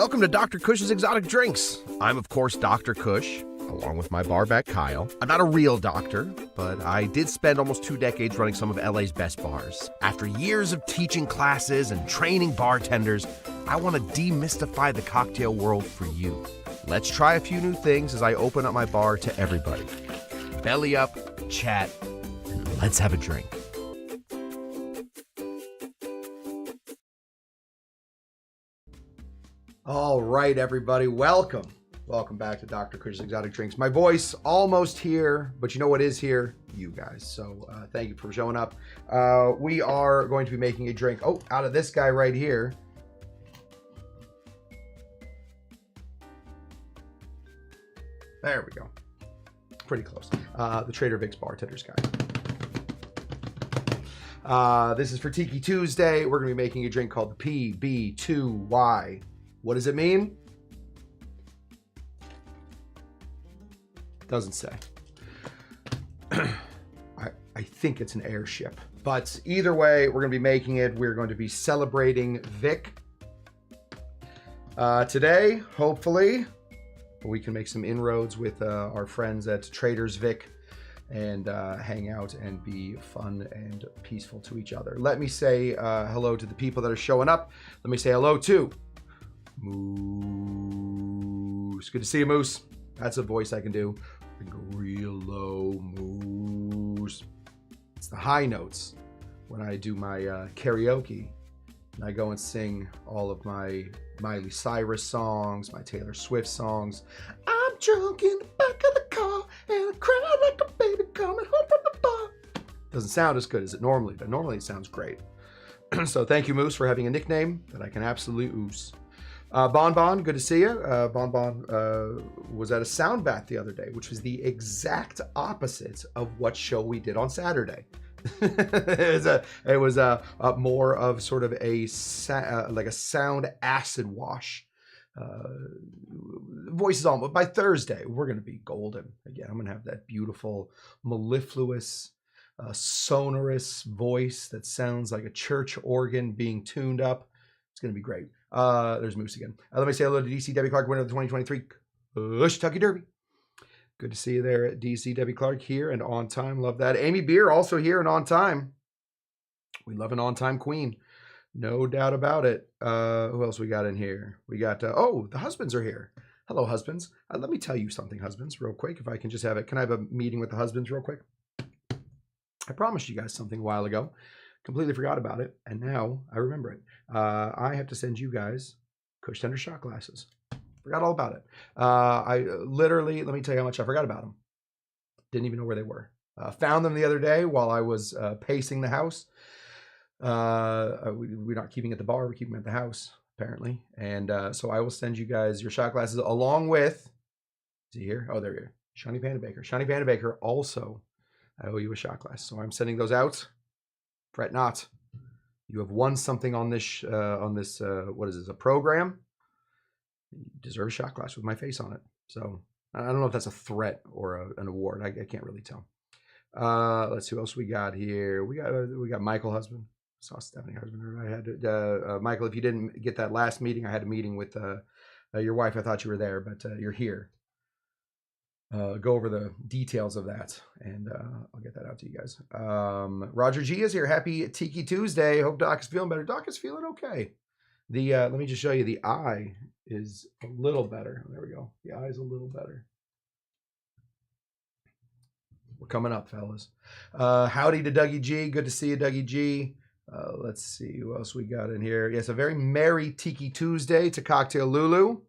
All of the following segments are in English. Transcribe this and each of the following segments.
Welcome to Dr. Cush's Exotic Drinks. I'm, of course, Dr. Cush, along with my barback Kyle. I'm not a real doctor, but I did spend almost 2 decades running some of LA's best bars. After years of teaching classes and training bartenders, I want to demystify the cocktail world for you. Let's try a few new things as I open up my bar to everybody. Belly up, chat, and let's have a drink. All right, everybody, welcome. Welcome back to Dr. Cush's Exotic Drinks. My voice almost here, but you know what is here? You guys. So thank you for showing up. We are going to be making a drink, out of this guy right here. There we go. Pretty close. The Trader Vic's Bartender's Guide. This is for Tiki Tuesday. We're going to be making a drink called the PB2Y. What does it mean? Doesn't say. I think it's an airship. But either way, we're going to be making it. We're going to be celebrating Vic. Today, hopefully, we can make some inroads with our friends at Traders Vic and hang out and be fun and peaceful to each other. Let me say hello to the people that are showing up. Let me say hello to Moose. Good to see you, Moose. That's a voice I can do. I can go real low, Moose. It's the high notes when I do my karaoke. And I go and sing all of my Miley Cyrus songs, my Taylor Swift songs. I'm drunk in the back of the car and I cry like a baby coming home from the bar. Doesn't sound as good as it normally, but normally it sounds great. So thank you, Moose, for having a nickname that I can absolutely ooze. Bon, good to see you. Bon was at a sound bath the other day, which was the exact opposite of what show we did on Saturday. it was more of sort of a sound acid wash. Voices on, but by Thursday we're going to be golden again. I'm going to have that beautiful, mellifluous, sonorous voice that sounds like a church organ being tuned up. It's going to be great. There's Moose again. Let me say hello to DC Debbie Clark, winner of the 2023 Cush Tucky Derby. Good to see you there at DC Debbie Clark, here and on time. Love that. Amy Beer also here and on time. We love an on-time queen. No doubt about it. Who else we got in here? We got, the husbands are here. Hello, husbands. Let me tell you something, husbands, real quick. If I can just have it. Can I have a meeting with the husbands real quick? I promised you guys something a while ago. Completely forgot about it, and now I remember it. I have to send you guys Cush Tender shot glasses. Forgot all about it. I literally, let me tell you how much I forgot about them. Didn't even know where they were. Found them the other day while I was pacing the house. We're not keeping at the bar, we're keeping at the house, apparently. And so I will send you guys your shot glasses along with, is he here? Oh, there you are. Shawnee Panda Baker. Shawnee Panda Baker also, I owe you a shot glass. So I'm sending those out. Fret not. You have won something on this, what is this, a program? You deserve a shot glass with my face on it. So I don't know if that's a threat or an award. I can't really tell. Let's see what else we got here. We got Michael husband. Saw Stephanie husband. I had to, Michael, if you didn't get that last meeting, I had a meeting with your wife. I thought you were there, but you're here. Go over the details of that, and I'll get that out to you guys. Roger G is here. Happy Tiki Tuesday. Hope Doc is feeling better. Doc is feeling okay. Let me just show you. The eye is a little better. There we go. The eye is a little better. We're coming up, fellas. Howdy to Dougie G. Good to see you, Dougie G. Let's see who else we got in here. Yes, a very merry Tiki Tuesday to Cocktail Lulu.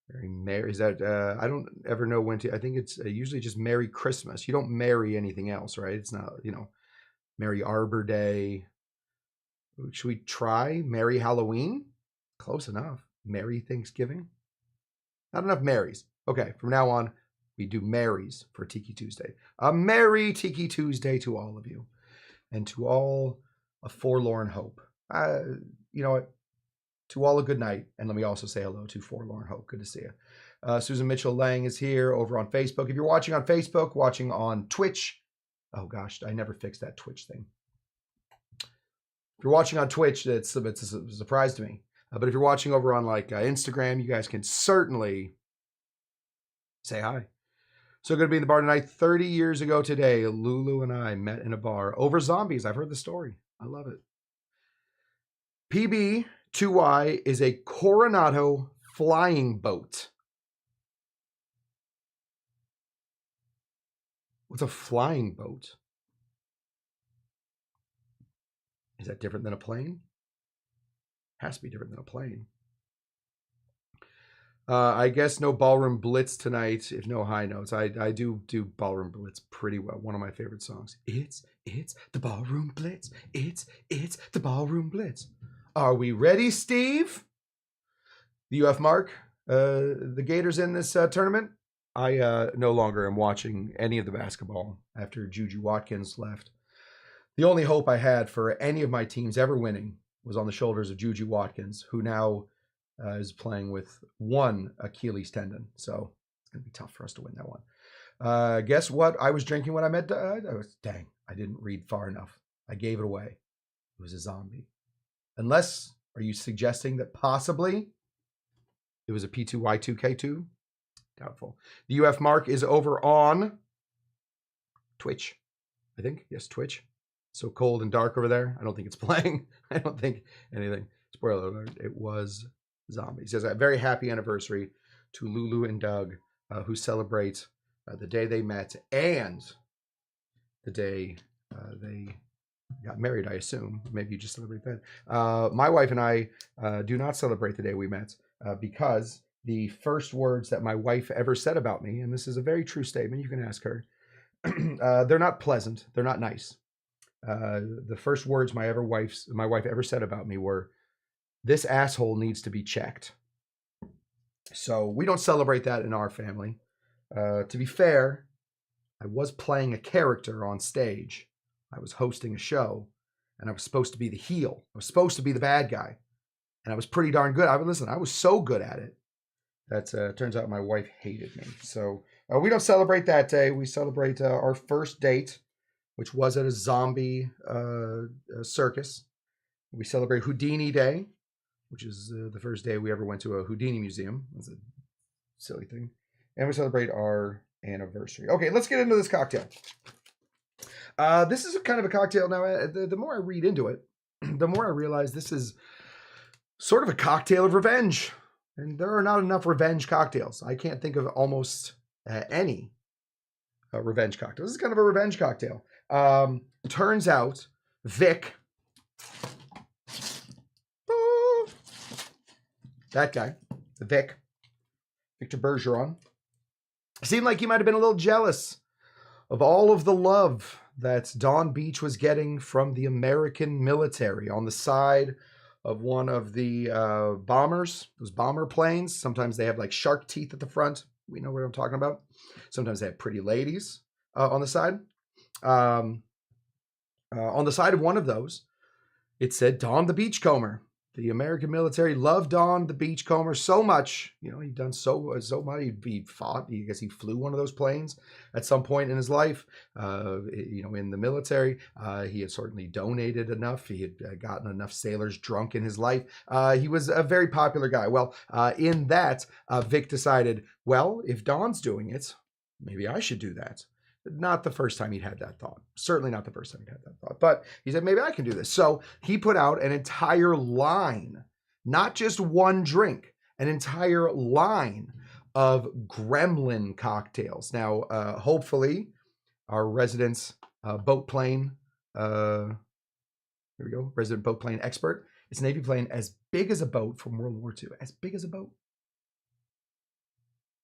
Very merry. Is that, I don't ever know when to, I think it's usually just Merry Christmas. You don't marry anything else, right? It's not, Merry Arbor Day. Should we try Merry Halloween? Close enough. Merry Thanksgiving? Not enough Marys. Okay, from now on, we do Marys for Tiki Tuesday. A Merry Tiki Tuesday to all of you. And to all a forlorn hope. You know what? To all a good night, and let me also say hello to Forlorn Hope. Good to see you. Susan Mitchell Lang is here over on Facebook. If you're watching on Facebook, watching on Twitch, oh gosh, I never fixed that Twitch thing. If you're watching on Twitch, it's a surprise to me. But if you're watching over on like Instagram, you guys can certainly say hi. So good to be in the bar tonight. 30 years ago today, Lulu and I met in a bar over zombies. I've heard the story. I love it. PB2Y is a Coronado flying boat. What's a flying boat? Is that different than a plane? Has to be different than a plane. I guess no ballroom blitz tonight, if no high notes. I do ballroom blitz pretty well. One of my favorite songs. It's the ballroom blitz. It's the ballroom blitz. Are we ready, Steve? The UF Mark, the Gators in this tournament. I no longer am watching any of the basketball after Juju Watkins left. The only hope I had for any of my teams ever winning was on the shoulders of Juju Watkins, who now is playing with one Achilles tendon. So it's going to be tough for us to win that one. Guess what I was drinking when I met dang, I didn't read far enough. I gave it away. It was a zombie. Unless, are you suggesting that possibly it was a P2Y2K2? Doubtful. The UF Mark is over on Twitch, I think. Yes, Twitch. So cold and dark over there. I don't think it's playing. I don't think anything. Spoiler alert, it was zombies. He says a very happy anniversary to Lulu and Doug, who celebrate the day they met and the day they got married, I assume. Maybe you just celebrate that. My wife and I do not celebrate the day we met because the first words that my wife ever said about me, and this is a very true statement, you can ask her, they're not pleasant. They're not nice. The first words my wife ever said about me were, "This asshole needs to be checked." So we don't celebrate that in our family. To be fair, I was playing a character on stage. I was hosting a show, and I was supposed to be the heel. I was supposed to be the bad guy, and I was pretty darn good. I was so good at it that turns out my wife hated me. So we don't celebrate that day. We celebrate our first date, which was at a zombie circus. We celebrate Houdini Day, which is the first day we ever went to a Houdini museum. That's a silly thing. And we celebrate our anniversary. Okay, let's get into this cocktail. This is a kind of a cocktail. Now, the more I read into it, the more I realize this is sort of a cocktail of revenge. And there are not enough revenge cocktails. I can't think of almost any revenge cocktails. This is kind of a revenge cocktail. Turns out Vic, that guy, Victor Bergeron, seemed like he might have been a little jealous of all of the love that Don Beach was getting from the American military on the side of one of the bombers, those bomber planes. Sometimes they have like shark teeth at the front. We know what I'm talking about. Sometimes they have pretty ladies on the side. On the side of one of those, it said Don the Beachcomber. The American military loved Don the Beachcomber so much. You know, he'd done so much. He fought. I guess he flew one of those planes at some point in his life. In the military, he had certainly donated enough. He had gotten enough sailors drunk in his life. He was a very popular guy. Well, in that, Vic decided, well, if Don's doing it, maybe I should do that. Not the first time he'd had that thought. Certainly not the first time he'd had that thought. But he said, maybe I can do this. So he put out an entire line, not just one drink, an entire line of gremlin cocktails. Now, hopefully, our resident boat plane, here we go, resident boat plane expert. It's a Navy plane as big as a boat from World War II. As big as a boat.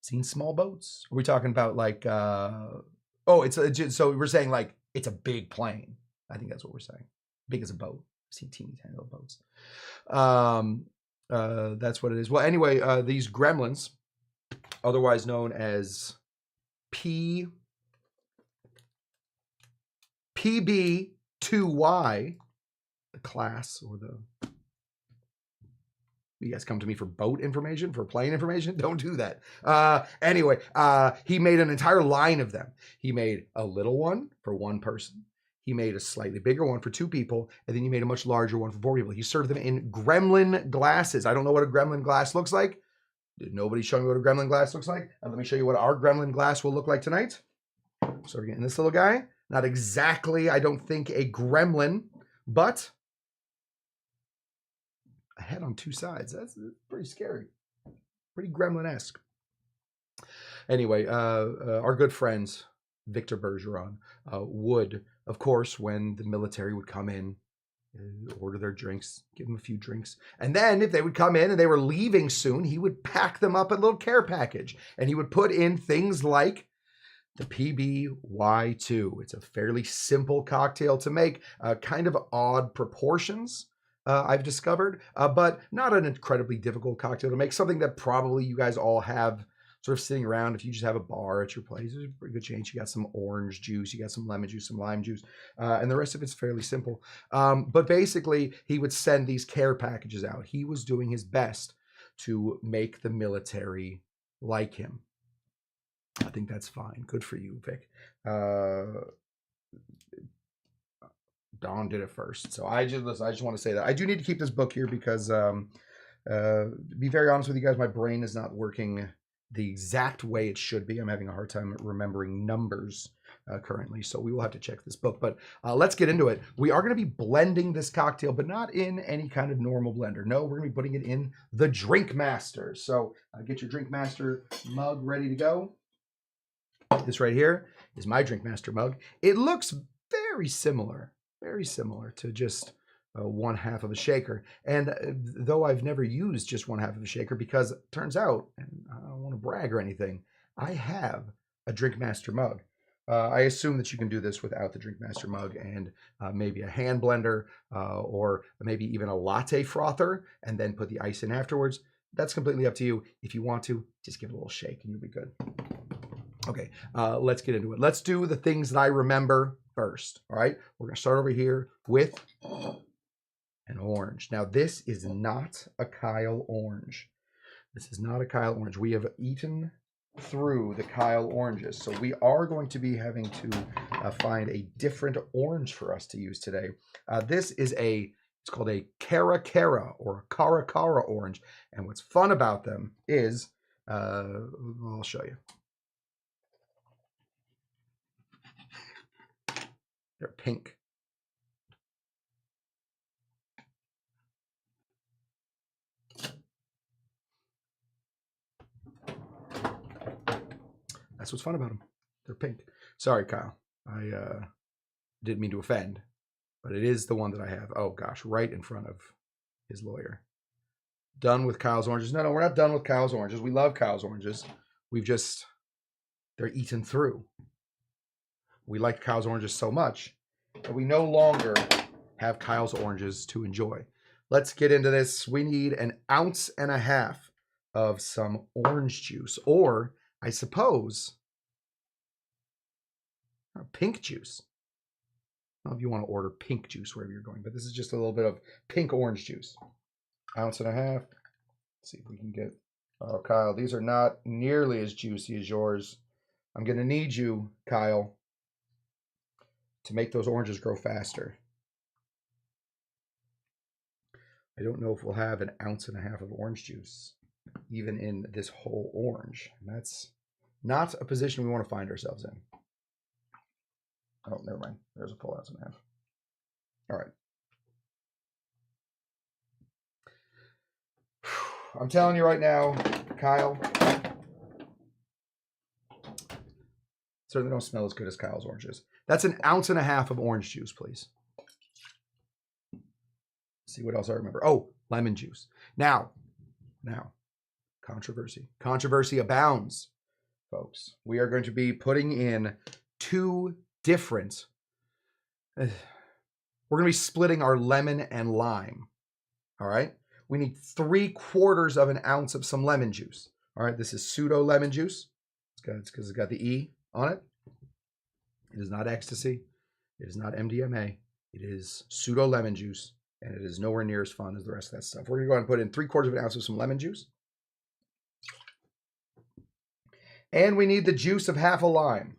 Seen small boats? Are we talking about like... so we're saying like it's a big plane. I think that's what we're saying. Big as a boat. I've seen teeny tiny little boats. That's what it is. Well, anyway, these gremlins, otherwise known as PB2Y, the class or the... You guys come to me for boat information, for plane information? Don't do that. Anyway, he made an entire line of them. He made a little one for one person. he made a slightly bigger one for 2 people, and then he made a much larger one for 4 people. He served them in gremlin glasses. I don't know what a gremlin glass looks like. Did nobody show me what a gremlin glass looks like? And let me show you what our gremlin glass will look like tonight. So we're getting this little guy. Not exactly, I don't think, a gremlin, but a head on 2 sides. That's pretty scary. Pretty gremlin-esque. Anyway, our good friends, Victor Bergeron, would, of course, when the military would come in, order their drinks, give them a few drinks. And then if they would come in and they were leaving soon, he would pack them up a little care package. And he would put in things like the PB2Y. It's a fairly simple cocktail to make, kind of odd proportions, I've discovered, but not an incredibly difficult cocktail to make. Something that probably you guys all have sort of sitting around. If you just have a bar at your place, there's a pretty good chance you got some orange juice, you got some lemon juice, some lime juice, and the rest of it's fairly simple. But basically, he would send these care packages out. He was doing his best to make the military like him. I think that's fine. Good for you, Vic. Don did it first. So I just want to say that. I do need to keep this book here because, to be very honest with you guys, my brain is not working the exact way it should be. I'm having a hard time remembering numbers currently, so we will have to check this book. But let's get into it. We are going to be blending this cocktail, but not in any kind of normal blender. No, we're going to be putting it in the Drink Master. So get your Drink Master mug ready to go. This right here is my Drink Master mug. It looks very similar to just 1/2 of a shaker. And though I've never used just 1/2 of a shaker, because it turns out, and I don't want to brag or anything, I have a Drink Master mug. I assume that you can do this without the Drink Master mug and maybe a hand blender or maybe even a latte frother and then put the ice in afterwards. That's completely up to you. If you want to, just give it a little shake and you'll be good. Okay, let's get into it. Let's do the things that I remember first, all right? We're going to start over here with an orange. Now, this is not a Kyle orange. This is not a Kyle orange. We have eaten through the Kyle oranges, so we are going to be having to find a different orange for us to use today. This is it's called a Cara Cara or a Cara Cara orange, and what's fun about them is, I'll show you. They're pink. That's what's fun about them. They're pink. Sorry, Kyle. I didn't mean to offend, but it is the one that I have. Oh, gosh, right in front of his lawyer. Done with Kyle's oranges. No, we're not done with Kyle's oranges. We love Kyle's oranges. They're eaten through. We like Kyle's oranges so much that we no longer have Kyle's oranges to enjoy. Let's get into this. We need 1.5 ounces of some orange juice, or I suppose pink juice. I don't know if you want to order pink juice wherever you're going, but this is just a little bit of pink orange juice. 1.5 ounces. Let's see if we can get, oh, Kyle, these are not nearly as juicy as yours. I'm going to need you, Kyle, to make those oranges grow faster. I don't know if we'll have 1.5 ounces of orange juice, even in this whole orange. And that's not a position we want to find ourselves in. Oh, never mind. There's a full 1.5 ounces. All right. I'm telling you right now, Kyle, certainly don't smell as good as Kyle's oranges. That's 1.5 ounces of orange juice, please. Let's see what else I remember. Oh, lemon juice. Now, controversy. Controversy abounds, folks. We are going to be putting in 2 different, we're going to be splitting our lemon and lime. All right. We need 3/4 ounce of some lemon juice. All right. This is pseudo lemon juice. It's because it's got the E on it. It is not ecstasy. It is not MDMA. It is pseudo lemon juice, and it is nowhere near as fun as the rest of that stuff. We're going to go ahead and put in 3/4 ounce of some lemon juice. And we need the juice of 1/2 lime.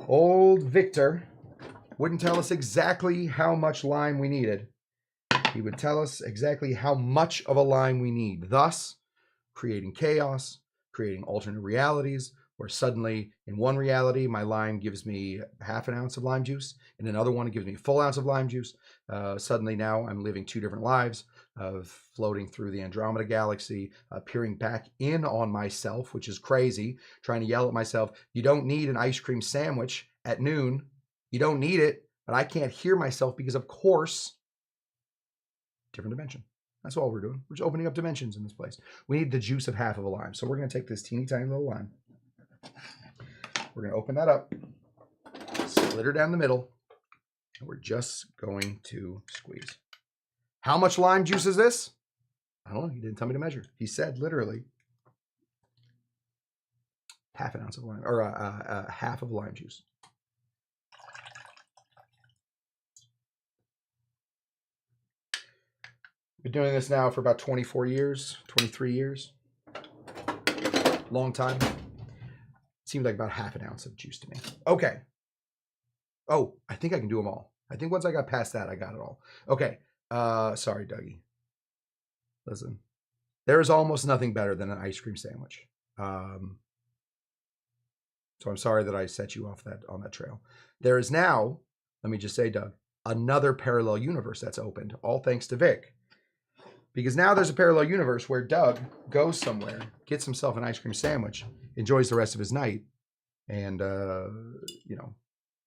Old Victor wouldn't tell us exactly how much lime we needed. He would tell us exactly how much of a lime we need, thus creating chaos, creating alternate realities, where suddenly in one reality, my lime gives me half an ounce of lime juice. In another one, it gives me a full ounce of lime juice. Suddenly now I'm living two different lives of floating through the Andromeda galaxy, peering back in on myself, which is crazy, trying to yell at myself, you don't need an ice cream sandwich at noon. You don't need it, but I can't hear myself because, of course, different dimension. That's all we're doing. We're just opening up dimensions in this place. We need the juice of half of a lime. So we're going to take this teeny tiny little lime. We're going to open that up, split her down the middle, and we're just going to squeeze. How much lime juice is this? I don't know. He didn't tell me to measure. He said literally half an ounce of lime, or half of lime juice. Been doing this now for about 24 years, 23 years. Long time. Seems like about half an ounce of juice to me. Okay. Oh, I think I can do them all. I think once I got past that, I got it all. Okay. Sorry, Dougie. Listen, there is almost nothing better than an ice cream sandwich. So I'm sorry that I set you off on that trail. There is now, let me just say, Doug, another parallel universe that's opened, all thanks to Vic. Because now there's a parallel universe where Doug goes somewhere, gets himself an ice cream sandwich, enjoys the rest of his night, and,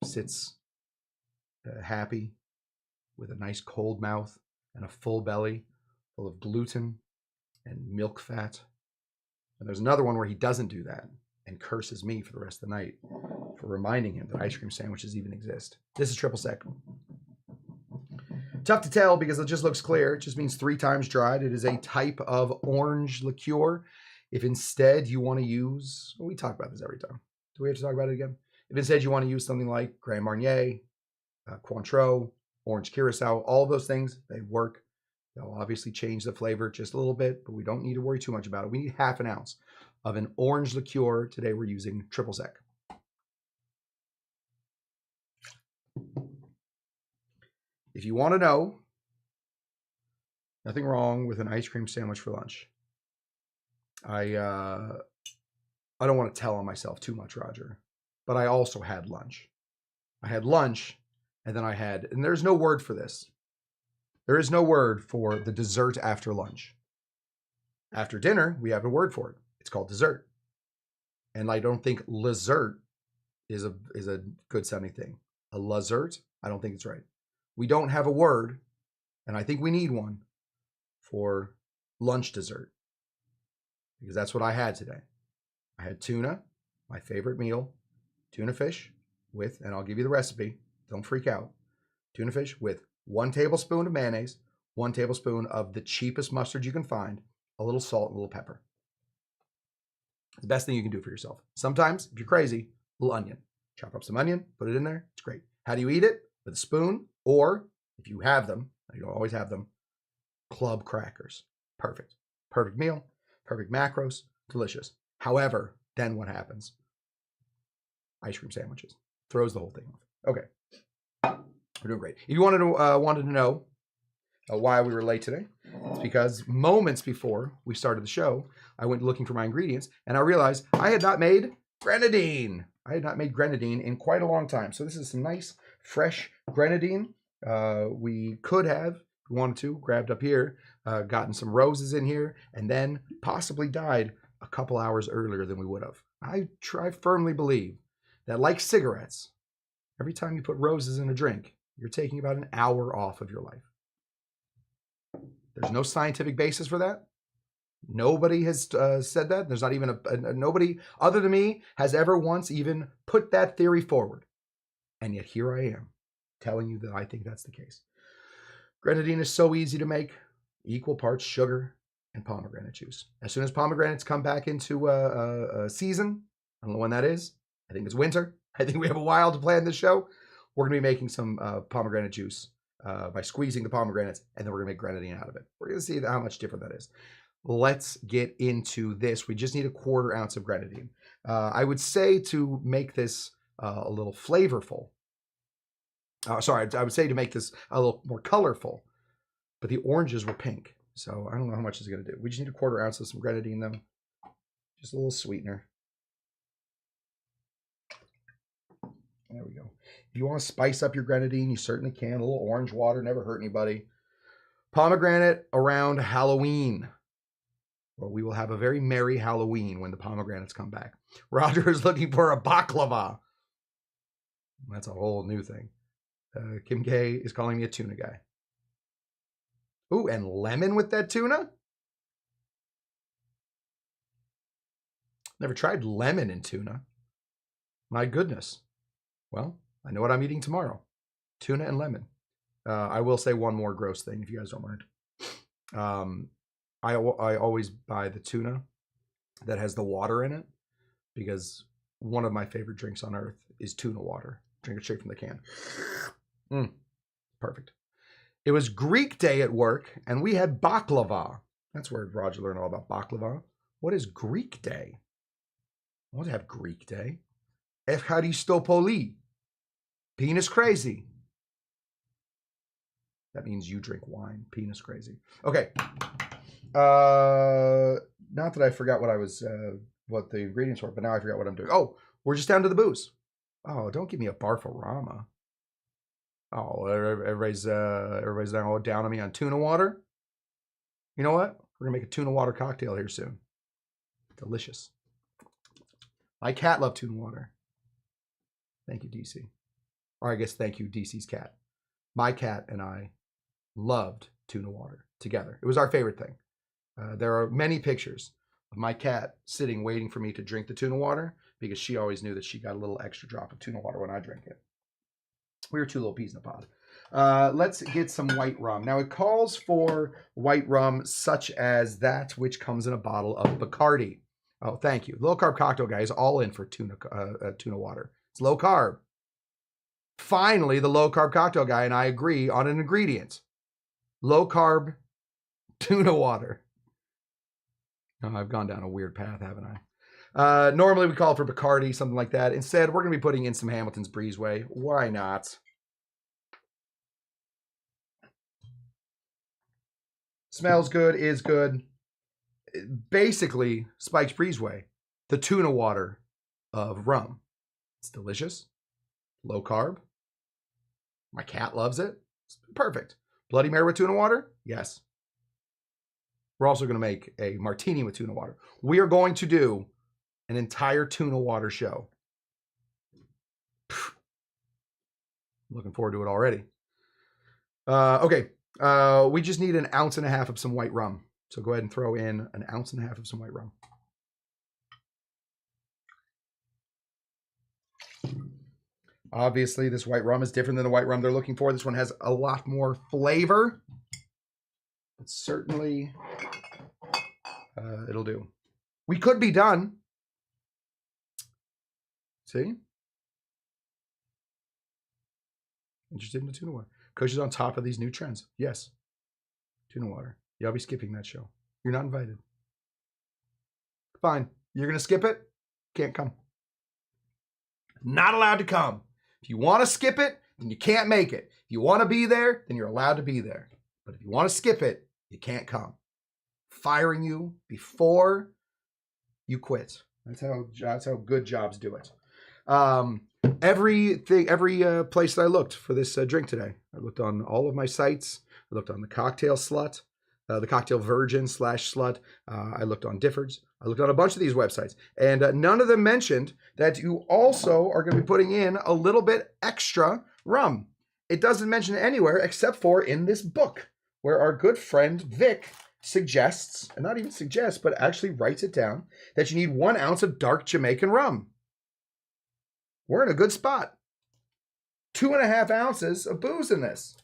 sits happy with a nice cold mouth and a full belly full of gluten and milk fat. And there's another one where he doesn't do that and curses me for the rest of the night for reminding him that ice cream sandwiches even exist. This is triple sec. Tough to tell because it just looks clear. It just means 3 times dried. It is a type of orange liqueur. If instead you want to use, we talk about this every time. Do we have to talk about it again? If instead you want to use something like Grand Marnier, Cointreau, Orange Curacao, all of those things, they work. They'll obviously change the flavor just a little bit, but we don't need to worry too much about it. We need half an ounce of an orange liqueur. Today we're using triple sec. If you want to know, nothing wrong with an ice cream sandwich for lunch. I don't want to tell on myself too much, Roger, but I also had lunch. I had lunch, and then and there's no word for this. There is no word for the dessert after lunch. After dinner, we have a word for it. It's called dessert. And I don't think lessert is a good sounding thing. A lessert, I don't think it's right. We don't have a word, and I think we need one for lunch dessert, because that's what I had today. I had tuna, my favorite meal, tuna fish with, and I'll give you the recipe, don't freak out, tuna fish with 1 tablespoon of mayonnaise, 1 tablespoon of the cheapest mustard you can find, a little salt, and a little pepper. It's the best thing you can do for yourself. Sometimes, if you're crazy, a little onion. Chop up some onion, put it in there, it's great. How do you eat it? With a spoon, or if you have them, you don't always have them, club crackers. Perfect. Perfect meal, perfect macros, delicious. However, then what happens? Ice cream sandwiches. Throws the whole thing off. Okay. We're doing great. If you wanted to know why we were late today, it's because moments before we started the show, I went looking for my ingredients, and I realized I had not made grenadine. I had not made grenadine in quite a long time. So this is some nice, fresh grenadine. We could have, if we wanted to, grabbed up here, gotten some roses in here, and then possibly died a couple hours earlier than we would have. I firmly believe that, like cigarettes, every time you put roses in a drink, you're taking about an hour off of your life. There's no scientific basis for that. Nobody has said that. There's not even nobody other than me has ever once even put that theory forward. And yet here I am telling you that I think that's the case. Grenadine is so easy to make. Equal parts sugar and pomegranate juice. As soon as pomegranates come back into a season, I don't know when that is. I think it's winter. I think we have a while to plan this show. We're going to be making some pomegranate juice by squeezing the pomegranates, and then we're going to make grenadine out of it. We're going to see how much different that is. Let's get into this. We just need a 1/4 ounce of grenadine. I would say to make this a little flavorful, Sorry, I would say to make this a little more colorful, but the oranges were pink. So I don't know how much it's going to do. We just need a 1/4 ounce of some grenadine, though. Just a little sweetener. There we go. If you want to spice up your grenadine, you certainly can. A little orange water, never hurt anybody. Pomegranate around Halloween. Well, we will have a very merry Halloween when the pomegranates come back. Roger is looking for a baklava. That's a whole new thing. Kim K is calling me a tuna guy. Ooh, and lemon with that tuna? Never tried lemon in tuna. My goodness. Well, I know what I'm eating tomorrow. Tuna and lemon. I will say one more gross thing, if you guys don't mind. I always buy the tuna that has the water in it, because one of my favorite drinks on earth is tuna water. Drink it straight from the can. Perfect. It was Greek day at work, and we had baklava. That's where Roger learned all about baklava. What is Greek day? I want to have Greek day. Echaristopoli. Penis crazy. That means you drink wine. Penis crazy. Okay. Not that I forgot what the ingredients were, but now I forgot what I'm doing. Oh, we're just down to the booze. Oh, don't give me a barfarama. Oh, everybody's now down on me on tuna water. You know what? We're gonna make a tuna water cocktail here soon. Delicious. My cat loved tuna water. Thank you, DC. Or I guess thank you, DC's cat. My cat and I loved tuna water together. It was our favorite thing. There are many pictures of my cat sitting waiting for me to drink the tuna water, because she always knew that she got a little extra drop of tuna water when I drank it. We were two little peas in a pod. Let's get some white rum. Now it calls for white rum such as that which comes in a bottle of Bacardi. Oh, thank you. Low carb cocktail guy is all in for tuna water. It's low carb. Finally, the low carb cocktail guy and I agree on an ingredient. Low carb tuna water. Oh, I've gone down a weird path, haven't I? Normally we call for Bacardi, something like that. Instead, we're going to be putting in some Hamilton's Breezeway. Why not? Smells good, is good. Basically, Spike's Breezeway, the tuna water of rum. It's delicious. Low carb. My cat loves it. It's perfect. Bloody Mary with tuna water? Yes. We're also going to make a martini with tuna water. We are going to do an entire tuna water show. Looking forward to it already. Okay. We just need 1.5 ounces of some white rum. So go ahead and throw in 1.5 ounces of some white rum. Obviously, this white rum is different than the white rum they're looking for. This one has a lot more flavor. But certainly, it'll do. We could be done. See? Interested in the tuna water. Cush is on top of these new trends. Yes. Tuna water. Yeah, I'll be skipping that show. You're not invited. Fine. You're going to skip it? Can't come. Not allowed to come. If you want to skip it, then you can't make it. If you want to be there, then you're allowed to be there. But if you want to skip it, you can't come. Firing you before you quit. That's how good jobs do it. Every place that I looked for this drink today, I looked on all of my sites. I looked on the Cocktail Slut, the Cocktail Virgin /slut. I looked on Difford's. I looked on a bunch of these websites, and none of them mentioned that you also are going to be putting in a little bit extra rum. It doesn't mention it anywhere except for in this book, where our good friend Vic suggests, and not even suggests, but actually writes it down, that you need 1 ounce of dark Jamaican rum. We're in a good spot. 2.5 ounces of booze in this.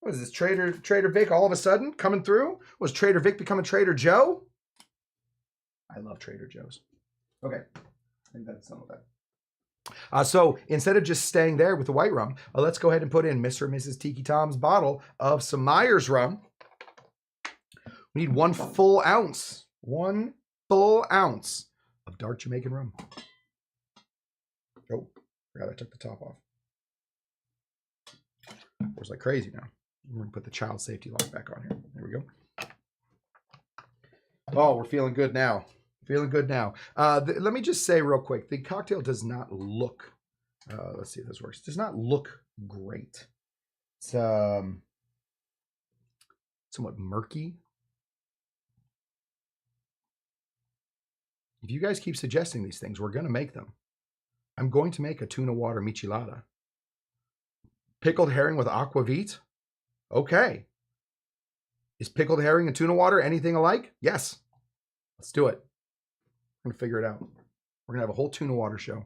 What is this, Trader Vic all of a sudden coming through? Was Trader Vic becoming Trader Joe? I love Trader Joe's. Okay, I think that's some of that. So instead of just staying there with the white rum, let's go ahead and put in Mr. and Mrs. Tiki Tom's bottle of some Myers rum. We need 1 full ounce. 1 full ounce of dark Jamaican rum. Oh, forgot I took the top off. Pours like crazy now. We're gonna put the child safety lock back on here. There we go. Oh, we're feeling good now. Feeling good now. Let me just say real quick, the cocktail does not look, let's see if this works. It does not look great. It's somewhat murky. If you guys keep suggesting these things, we're going to make them. I'm going to make a tuna water michelada. Pickled herring with aquavit? Okay. Is pickled herring and tuna water anything alike? Yes. Let's do it. We're going to figure it out. We're going to have a whole tuna water show.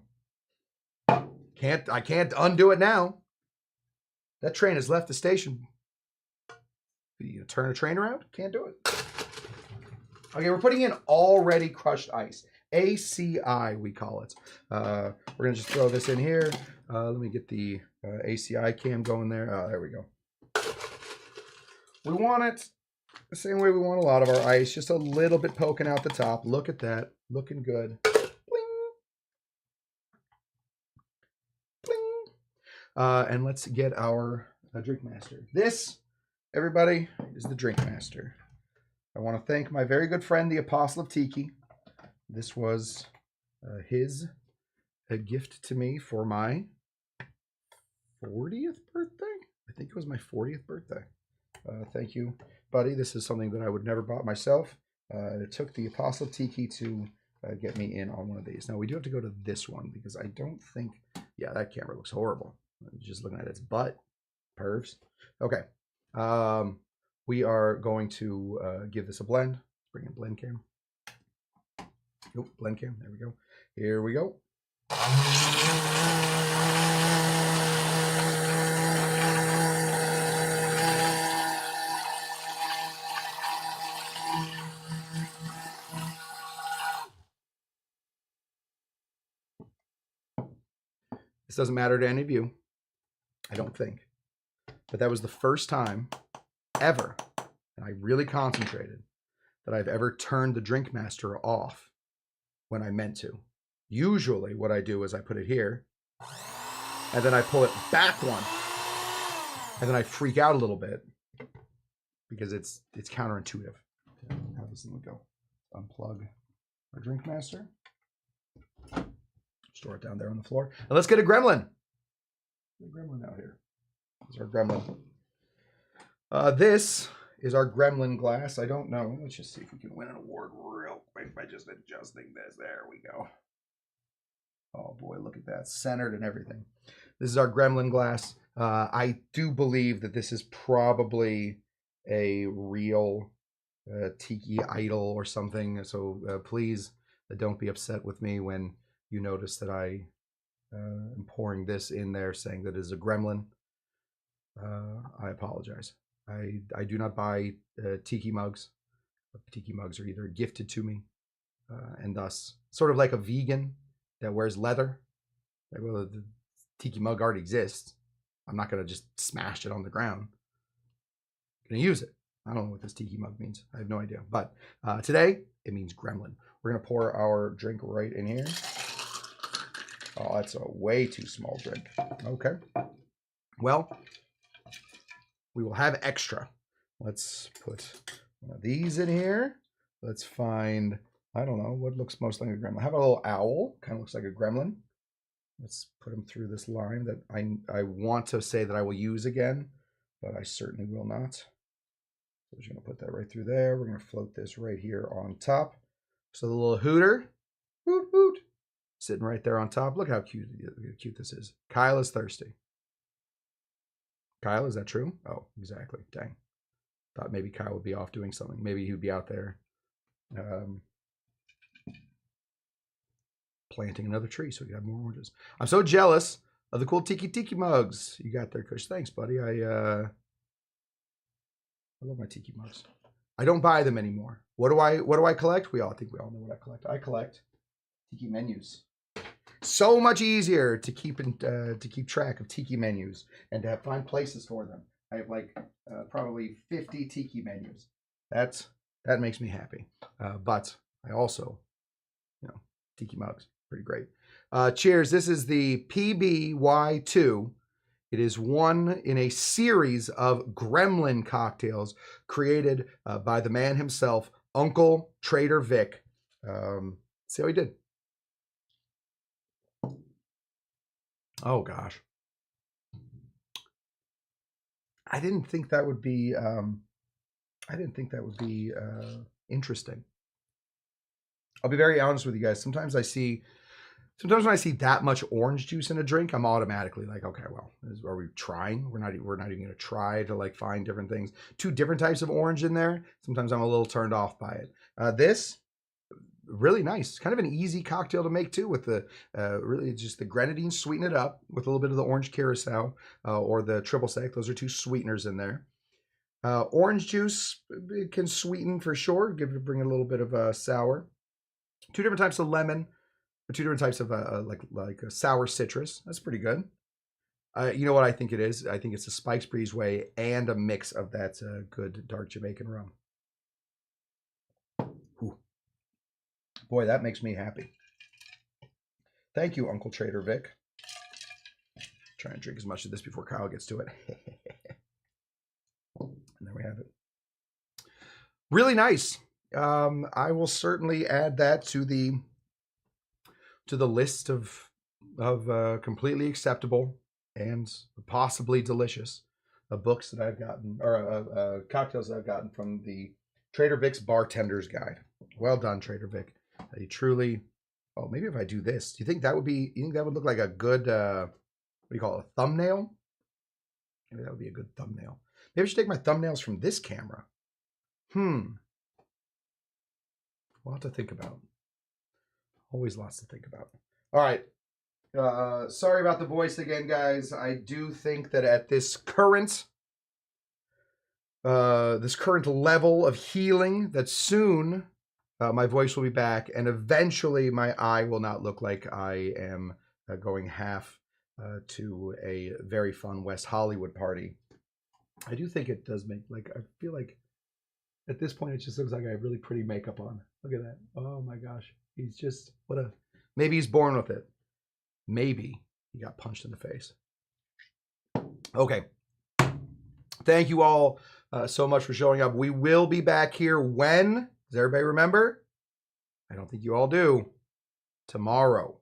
I can't undo it now. That train has left the station. You turn a train around? Can't do it. Okay, we're putting in already crushed ice. ACI, we call it. We're going to just throw this in here. Let me get the ACI cam going there. Oh, there we go. We want it the same way we want a lot of our ice, just a little bit poking out the top. Look at that. Looking good. Bling. Bling. And let's get our drink master. This, everybody, is the drink master. I want to thank my very good friend, the Apostle of Tiki. This was his gift to me for my 40th birthday. I think it was my 40th birthday. Thank you, buddy. This is something that I would never bought myself. It took the Apostle of Tiki to get me in on one of these. Now, we do have to go to this one because I don't think... Yeah, that camera looks horrible. Just looking at its butt. Pervs. Okay. We are going to give this a blend. Let's bring in blend cam. Nope, blend cam. There we go. Here we go. This doesn't matter to any of you, I don't think. But that was the first time ever, and I really concentrated, that I've ever turned the drink master off when I meant to. Usually what I do is I put it here, and then I pull it back one, and then I freak out a little bit because it's counterintuitive. How this thing would go. Unplug our drink master. Store it down there on the floor. And let's get a gremlin. Get a gremlin out here. This is our gremlin. This is our gremlin glass. I don't know. Let's just see if we can win an award real quick by just adjusting this. There we go. Oh boy, look at that. Centered and everything. This is our gremlin glass. I do believe that this is probably a real Tiki idol or something. So please don't be upset with me when you notice that I am pouring this in there saying that it is a gremlin. I apologize. I do not buy Tiki mugs. Tiki mugs are either gifted to me and thus sort of like a vegan that wears leather. Like, well, the Tiki mug already exists. I'm not going to just smash it on the ground. I'm going to use it. I don't know what this Tiki mug means. I have no idea. But today, it means gremlin. We're going to pour our drink right in here. Oh, that's a way too small drink. Okay. Well, we will have extra. Let's put one of these in here. Let's find, I don't know, what looks most like a gremlin. How about a little owl? Kind of looks like a gremlin. Let's put him through this line that I want to say that I will use again, but I certainly will not. So we're just going to put that right through there. We're going to float this right here on top. So the little hooter, hoot, hoot, sitting right there on top. Look how cute this is. Kyle is thirsty. Kyle, is that true? Oh, exactly. Dang. Thought maybe Kyle would be off doing something. Maybe he would be out there planting another tree so we can have more oranges. I'm so jealous of the cool Tiki mugs you got there, Cush. Thanks, buddy. I love my Tiki mugs. I don't buy them anymore. What do I collect? I think we all know what I collect. I collect Tiki menus. So much easier to keep track of Tiki menus and to find places for them. I have like probably 50 Tiki menus. That makes me happy. But I also, Tiki mugs, pretty great. Cheers. This is the PB2Y It is one in a series of gremlin cocktails created by the man himself, Uncle Trader Vic. See how he did. Oh gosh, I didn't think that would be. Interesting. I'll be very honest with you guys. Sometimes when I see that much orange juice in a drink, I'm automatically like, okay, well, are we trying? We're not even going to try to like find different things. 2 different types of orange in there. Sometimes I'm a little turned off by it. This really nice, kind of an easy cocktail to make too, with the really just the grenadine, sweeten it up with a little bit of the orange curacao or the triple sec. Those are 2 sweeteners in there. Orange juice can sweeten for sure, bring a little bit of sour. 2 different types of lemon, 2 different types of like a sour citrus. That's pretty good. You know what I think it is? I think it's a Spike's Breezeway and a mix of that good dark Jamaican rum. Ooh. Boy, that makes me happy. Thank you, Uncle Trader Vic. Try and drink as much of this before Kyle gets to it. And there we have it. Really nice. I will certainly add that to the list of completely acceptable and possibly delicious books that I've gotten, or cocktails that I've gotten from the Trader Vic's Bartender's Guide. Well done, Trader Vic. You truly. Oh, maybe if I do this, do you think that would be? You think that would look like a good? What do you call it? A thumbnail? Maybe that would be a good thumbnail. Maybe I should take my thumbnails from this camera. We'll have to think about. Always lots to think about. All right. Sorry about the voice again, guys. I do think that at this current level of healing, that soon my voice will be back, and eventually my eye will not look like I am going half to a very fun West Hollywood party. I do think it does make, like, I feel like at this point it just looks like I have really pretty makeup on. Look at that. Oh my gosh. He's just, maybe he's born with it. Maybe he got punched in the face. Okay. Thank you all so much for showing up. We will be back here when? Does everybody remember? I don't think you all do. Tomorrow,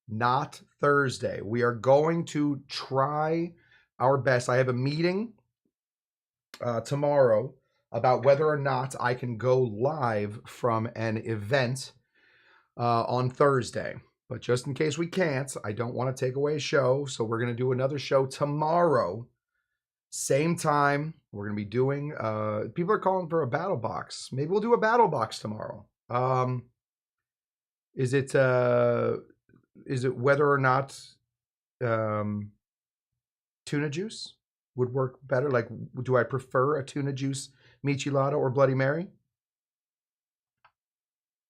not Thursday. We are going to try our best. I have a meeting tomorrow about whether or not I can go live from an event on Thursday. But just in case we can't, I don't want to take away a show. So we're going to do another show tomorrow. Same time. We're going to be doing, people are calling for a battle box. Maybe we'll do a battle box tomorrow. Is it whether or not tuna juice would work better? Like, do I prefer a tuna juice Michelada or Bloody Mary?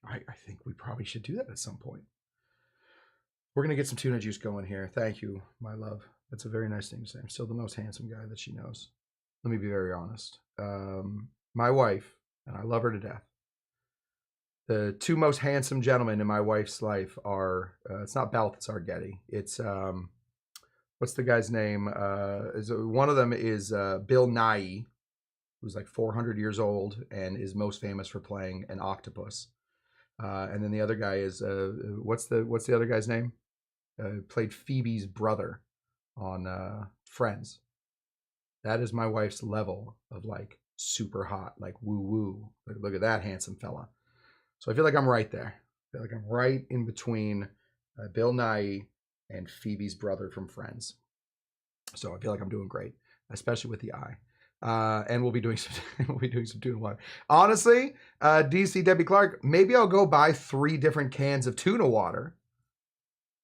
I think we probably should do that at some point. We're going to get some tuna juice going here. Thank you, my love. That's a very nice thing to say. I'm still the most handsome guy that she knows. Let me be very honest. My wife, and I love her to death. The 2 most handsome gentlemen in my wife's life are, it's not Balthazar Getty. It's, what's the guy's name? One of them is Bill Nighy, who's like 400 years old and is most famous for playing an octopus. And then the other guy is, what's the other guy's name? Played Phoebe's brother on Friends. That is my wife's level of like super hot, like woo woo. Look at that handsome fella. So I feel like I'm right there. I feel like I'm right in between Bill Nighy and Phoebe's brother from Friends. So I feel like I'm doing great, especially with the eye. And we'll be doing some tuna water. Honestly, DC Debbie Clark, maybe I'll go buy 3 different cans of tuna water,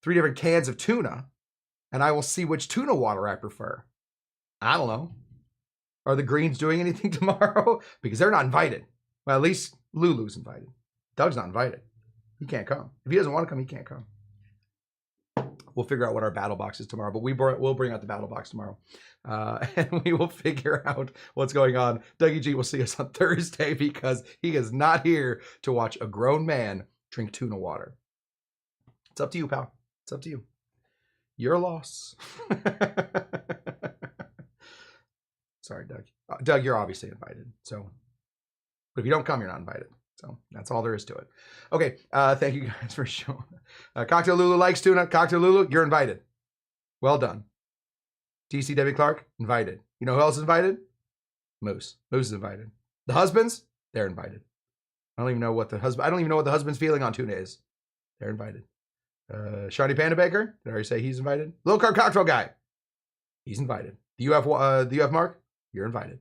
3 different cans of tuna, and I will see which tuna water I prefer. I don't know. Are the Greens doing anything tomorrow? Because they're not invited. Well, at least Lulu's invited. Doug's not invited. He can't come. If he doesn't want to come, he can't come. We'll figure out what our battle box is tomorrow, but we'll bring out the battle box tomorrow. And we will figure out what's going on. Dougie G will see us on Thursday because he is not here to watch a grown man drink tuna water. It's up to you, pal. It's up to you. Your loss. Sorry, Doug. Doug, you're obviously invited. So, but if you don't come, you're not invited. So that's all there is to it. Okay. Thank you guys for showing. Cocktail Lulu likes tuna. Cocktail Lulu, you're invited. Well done. TCW Clark, invited. You know who else is invited? Moose. Moose is invited. The husbands, they're invited. I don't even know what the husband's feeling on tuna is. They're invited. Shawty Panda Baker, did I already say he's invited? Low Carb Cocktail Guy, he's invited. The UF Mark, you're invited.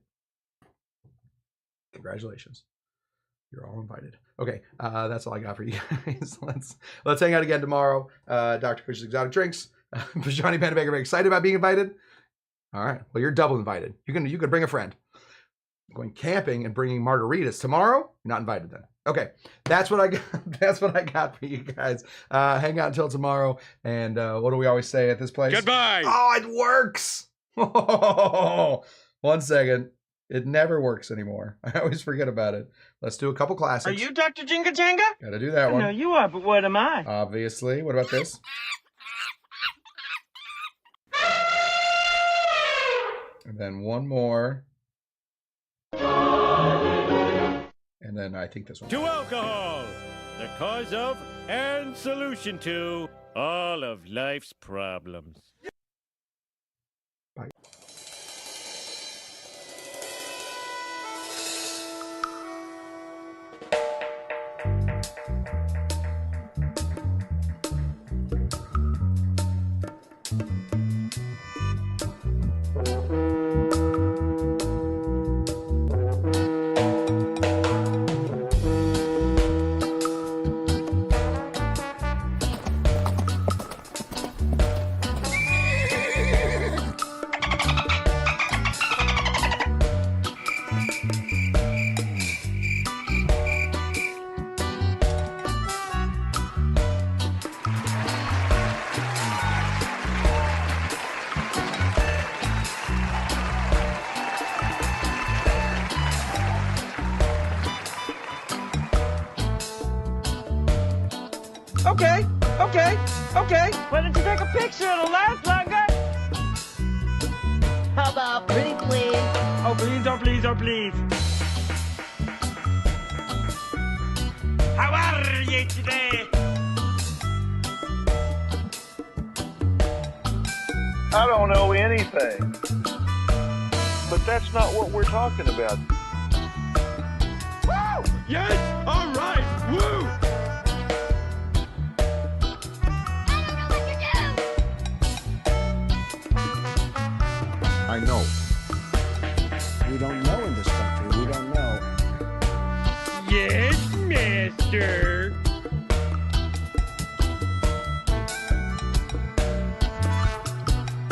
Congratulations. You're all invited. Okay, that's all I got for you guys. Let's hang out again tomorrow. Dr. Cush's Exotic Drinks. Shawty Panda Baker, very excited about being invited. All right, well, you're double invited. You can bring a friend. Going camping and bringing margaritas tomorrow, you're not invited then. Okay, that's what I got. That's what I got for you guys. Hang out until tomorrow. And what do we always say at this place? Goodbye. Oh, it works. Oh, 1 second. It never works anymore. I always forget about it. Let's do a couple classics. Are you Dr. Jinga Janga? Gotta do that one. No, you are, but what am I? Obviously. What about this? And then one more. And then I think this one. To alcohol, the cause of and solution to all of life's problems. Bye. Okay. Why don't you take a picture? It'll last longer. How about pretty please? Oh, please, oh, please, oh, please. How are you today? I don't know anything. But that's not what we're talking about. Woo! Yes! All right! Woo! I know. We don't know in this country. We don't know. Yes, mister.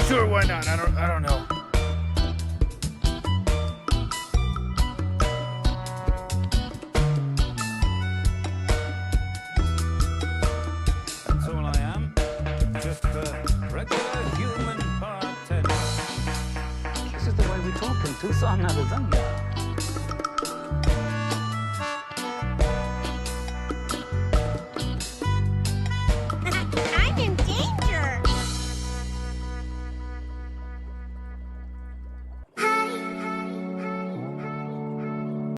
Sure, why not? I don't know. That's all I am. Just a regular human bartender. This is the way we talk in Tucson, Arizona.